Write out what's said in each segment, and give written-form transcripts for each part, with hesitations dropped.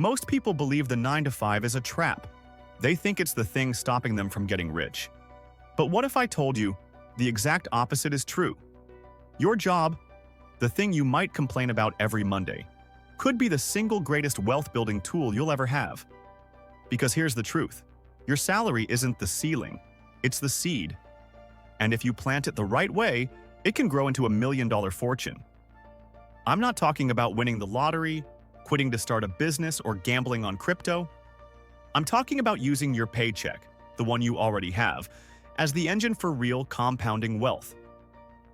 Most people believe the 9 to 5 is a trap. They think it's the thing stopping them from getting rich. But what if I told you the exact opposite is true? Your job, the thing you might complain about every Monday, could be the single greatest wealth-building tool you'll ever have. Because here's the truth. Your salary isn't the ceiling, it's the seed. And if you plant it the right way, it can grow into $1 million fortune. I'm not talking about winning the lottery, quitting to start a business, or gambling on crypto. I'm talking about using your paycheck, the one you already have, as the engine for real compounding wealth.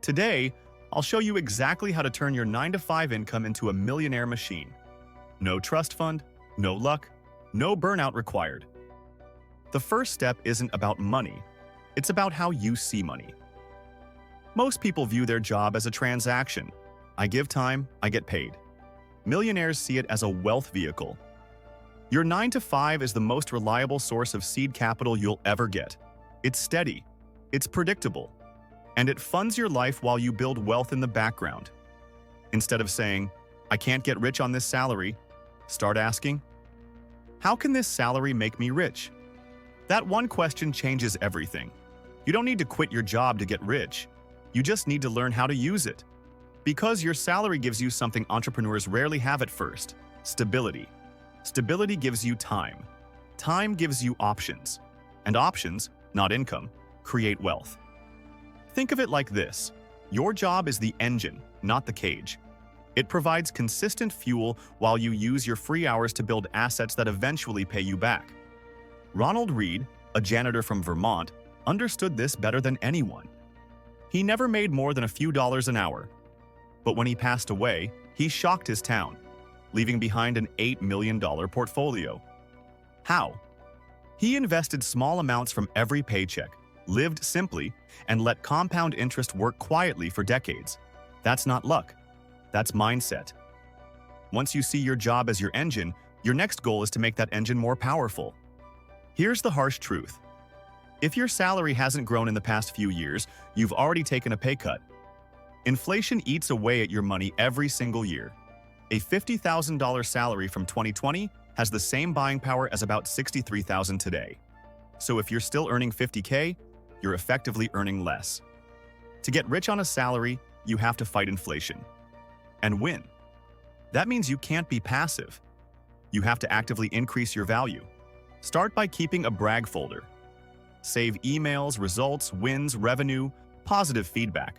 Today, I'll show you exactly how to turn your 9 to 5 income into a millionaire machine. No trust fund, no luck, no burnout required. The first step isn't about money, it's about how you see money. Most people view their job as a transaction. I give time, I get paid. Millionaires see it as a wealth vehicle. Your 9 to 5 is the most reliable source of seed capital you'll ever get. It's steady, it's predictable, and it funds your life while you build wealth in the background. Instead of saying, I can't get rich on this salary, start asking, how can this salary make me rich? That one question changes everything. You don't need to quit your job to get rich. You just need to learn how to use it. Because your salary gives you something entrepreneurs rarely have at first: stability. Stability gives you time. Time gives you options. And options, not income, create wealth. Think of it like this. Your job is the engine, not the cage. It provides consistent fuel while you use your free hours to build assets that eventually pay you back. Ronald Reed, a janitor from Vermont, understood this better than anyone. He never made more than a few dollars an hour. But when he passed away, he shocked his town, leaving behind an $8 million portfolio. How? He invested small amounts from every paycheck, lived simply, and let compound interest work quietly for decades. That's not luck. That's mindset. Once you see your job as your engine, your next goal is to make that engine more powerful. Here's the harsh truth. If your salary hasn't grown in the past few years, you've already taken a pay cut. Inflation eats away at your money every single year. A $50,000 salary from 2020 has the same buying power as about $63,000 today. So if you're still earning $50K, you're effectively earning less. To get rich on a salary, you have to fight inflation. And win. That means you can't be passive. You have to actively increase your value. Start by keeping a brag folder. Save emails, results, wins, revenue, positive feedback.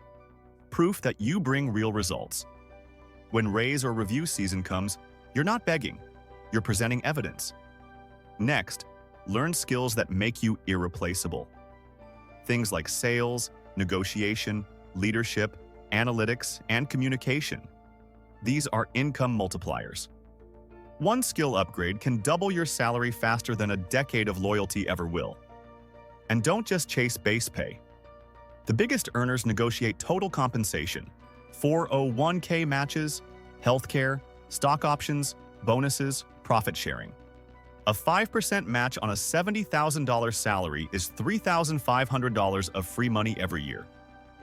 Proof that you bring real results. When raise or review season comes, you're not begging, you're presenting evidence. Next, learn skills that make you irreplaceable. Things like sales, negotiation, leadership, analytics, and communication. These are income multipliers. One skill upgrade can double your salary faster than a decade of loyalty ever will. And don't just chase base pay. The biggest earners negotiate total compensation, 401k matches, healthcare, stock options, bonuses, profit sharing. A 5% match on a $70,000 salary is $3,500 of free money every year.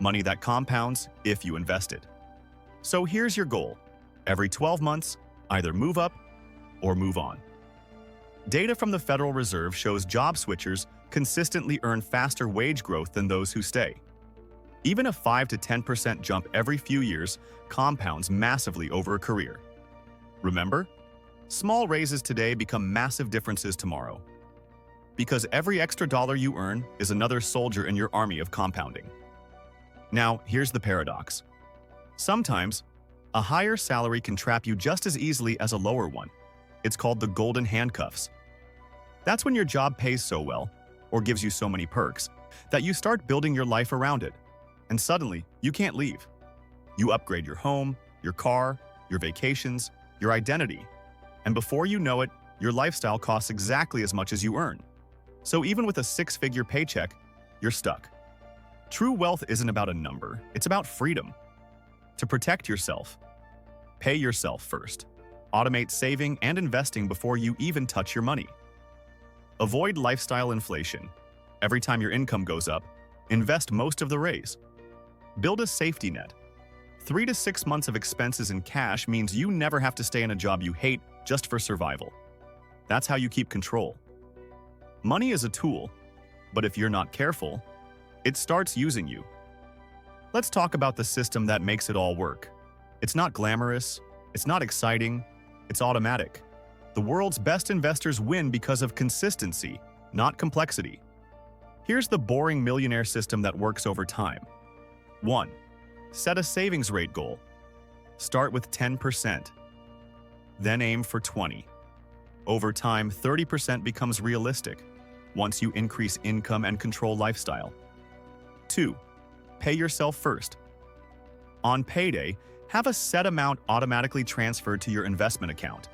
Money that compounds if you invest it. So here's your goal. Every 12 months, either move up or move on. Data from the Federal Reserve shows job switchers consistently earn faster wage growth than those who stay. Even a 5 to 10% jump every few years compounds massively over a career. Remember? Small raises today become massive differences tomorrow. Because every extra dollar you earn is another soldier in your army of compounding. Now, here's the paradox. Sometimes, a higher salary can trap you just as easily as a lower one. It's called the golden handcuffs. That's when your job pays so well, or gives you so many perks, that you start building your life around it. And suddenly, you can't leave. You upgrade your home, your car, your vacations, your identity. And before you know it, your lifestyle costs exactly as much as you earn. So even with a 6-figure paycheck, you're stuck. True wealth isn't about a number, it's about freedom. To protect yourself, pay yourself first. Automate saving and investing before you even touch your money. Avoid lifestyle inflation. Every time your income goes up, invest most of the raise. Build a safety net. 3 to 6 months of expenses in cash means you never have to stay in a job you hate just for survival. That's how you keep control. Money is a tool, but if you're not careful, it starts using you. Let's talk about the system that makes it all work. It's not glamorous, it's not exciting, it's automatic. The world's best investors win because of consistency, not complexity. Here's the boring millionaire system that works over time. 1. Set a savings rate goal. Start with 10%. Then aim for 20. Over time, 30% becomes realistic once you increase income and control lifestyle. 2. Pay yourself first. On payday, have a set amount automatically transferred to your investment account.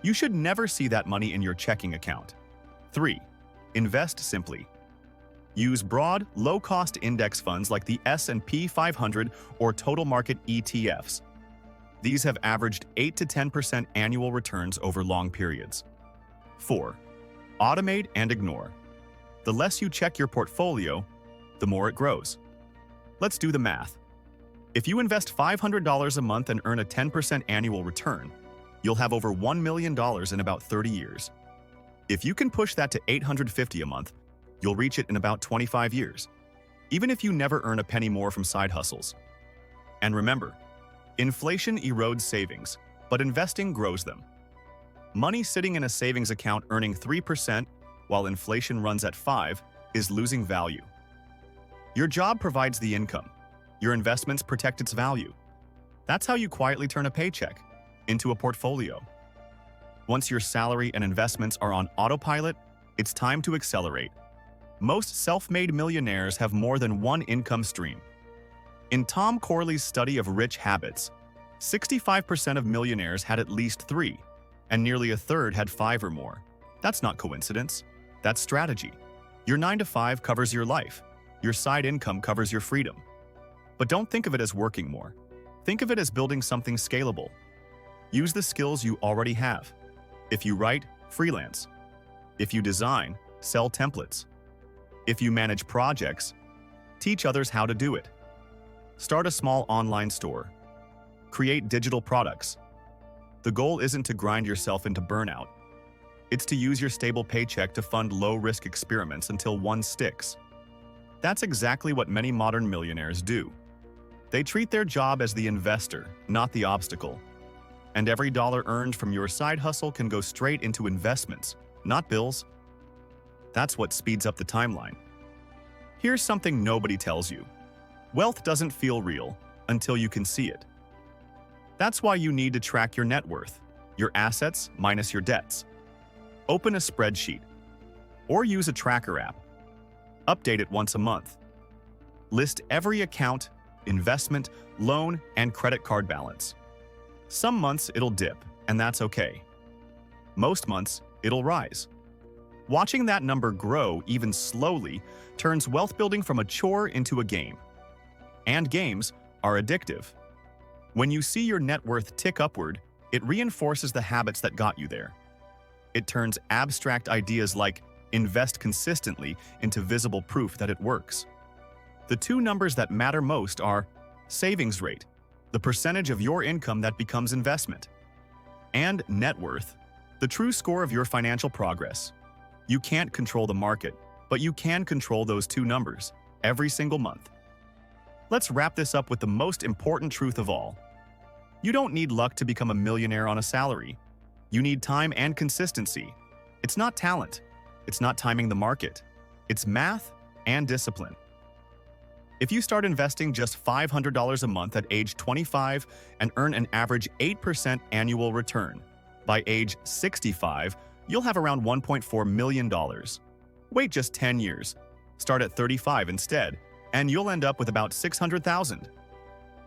You should never see that money in your checking account. 3. Invest simply. Use broad, low-cost index funds like the S&P 500 or total market ETFs. These have averaged 8 to 10% annual returns over long periods. 4. Automate and ignore. The less you check your portfolio, the more it grows. Let's do the math. If you invest $500 a month and earn a 10% annual return, you'll have over $1 million in about 30 years. If you can push that to $850 a month, you'll reach it in about 25 years, even if you never earn a penny more from side hustles. And remember, inflation erodes savings, but investing grows them. Money sitting in a savings account earning 3% while inflation runs at 5% is losing value. Your job provides the income. Your investments protect its value. That's how you quietly turn a paycheck into a portfolio. Once your salary and investments are on autopilot, it's time to accelerate. Most self-made millionaires have more than one income stream. In Tom Corley's study of rich habits, 65% of millionaires had at least 3, and nearly a third had 5 or more. That's not coincidence. That's strategy. Your 9-to-5 covers your life. Your side income covers your freedom. But don't think of it as working more. Think of it as building something scalable. Use the skills you already have. If you write, freelance. If you design, sell templates. If you manage projects, teach others how to do it. Start a small online store. Create digital products. The goal isn't to grind yourself into burnout. It's to use your stable paycheck to fund low-risk experiments until one sticks. That's exactly what many modern millionaires do. They treat their job as the investor, not the obstacle. And every dollar earned from your side hustle can go straight into investments, not bills. That's what speeds up the timeline. Here's something nobody tells you. Wealth doesn't feel real until you can see it. That's why you need to track your net worth, your assets minus your debts. Open a spreadsheet, or use a tracker app. Update it once a month. List every account, investment, loan, and credit card balance. Some months it'll dip, and that's okay. Most months, it'll rise. Watching that number grow, even slowly, turns wealth building from a chore into a game. And games are addictive. When you see your net worth tick upward, it reinforces the habits that got you there. It turns abstract ideas like invest consistently into visible proof that it works. The two numbers that matter most are savings rate, the percentage of your income that becomes investment, and net worth, the true score of your financial progress. You can't control the market, but you can control those two numbers every single month. Let's wrap this up with the most important truth of all. You don't need luck to become a millionaire on a salary. You need time and consistency. It's not talent. It's not timing the market. It's math and discipline. If you start investing just $500 a month at age 25 and earn an average 8% annual return, by age 65, you'll have around $1.4 million. Wait just 10 years. Start at 35 instead, and you'll end up with about $600,000.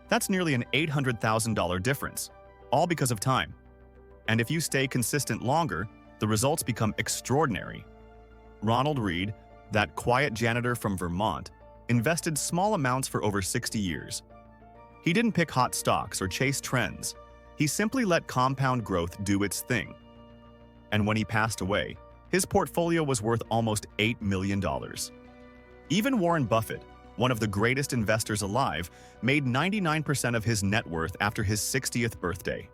That's nearly an $800,000 difference, all because of time. And if you stay consistent longer, the results become extraordinary. Ronald Reed, that quiet janitor from Vermont, invested small amounts for over 60 years. He didn't pick hot stocks or chase trends. He simply let compound growth do its thing. And when he passed away, his portfolio was worth almost $8 million. Even Warren Buffett, one of the greatest investors alive, made 99% of his net worth after his 60th birthday.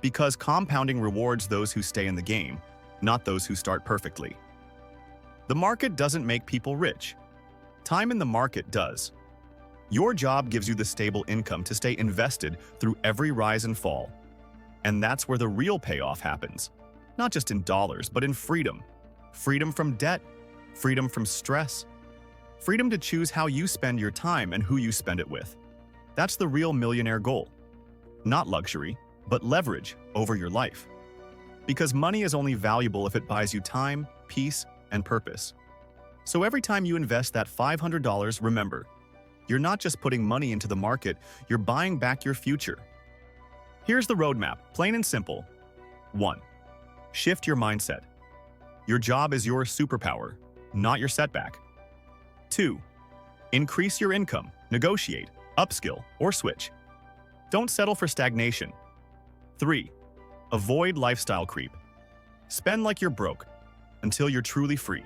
Because compounding rewards those who stay in the game, not those who start perfectly. The market doesn't make people rich. Time in the market does. Your job gives you the stable income to stay invested through every rise and fall. And that's where the real payoff happens. Not just in dollars, but in freedom. Freedom from debt, freedom from stress, freedom to choose how you spend your time and who you spend it with. That's the real millionaire goal. Not luxury, but leverage over your life. Because money is only valuable if it buys you time, peace, and purpose. So every time you invest that $500, remember, you're not just putting money into the market, you're buying back your future. Here's the roadmap, plain and simple. 1. Shift your mindset. Your job is your superpower, not your setback. 2. Increase your income, negotiate, upskill, or switch. Don't settle for stagnation. 3. Avoid lifestyle creep. Spend like you're broke until you're truly free.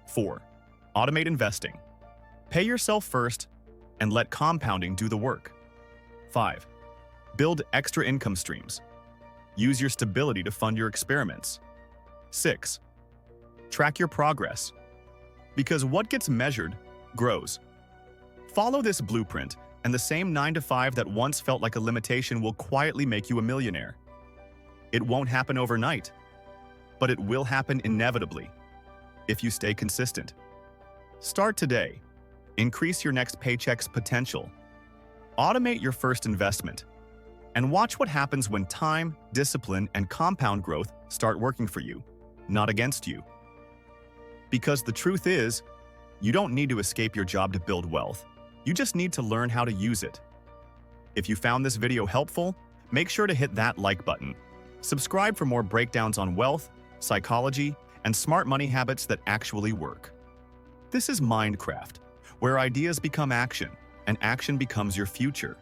4. Automate investing. Pay yourself first and let compounding do the work. 5. Build extra income streams. Use your stability to fund your experiments. 6. Track your progress. Because what gets measured grows. Follow this blueprint, and the same 9-to-5 that once felt like a limitation will quietly make you a millionaire. It won't happen overnight, but it will happen inevitably if you stay consistent. Start today. Increase your next paycheck's potential. Automate your first investment. And watch what happens when time, discipline, and compound growth start working for you, not against you. Because the truth is, you don't need to escape your job to build wealth. You just need to learn how to use it. If you found this video helpful, make sure to hit that like button. Subscribe for more breakdowns on wealth, psychology, and smart money habits that actually work. This is Mindcraft, where ideas become action, and action becomes your future.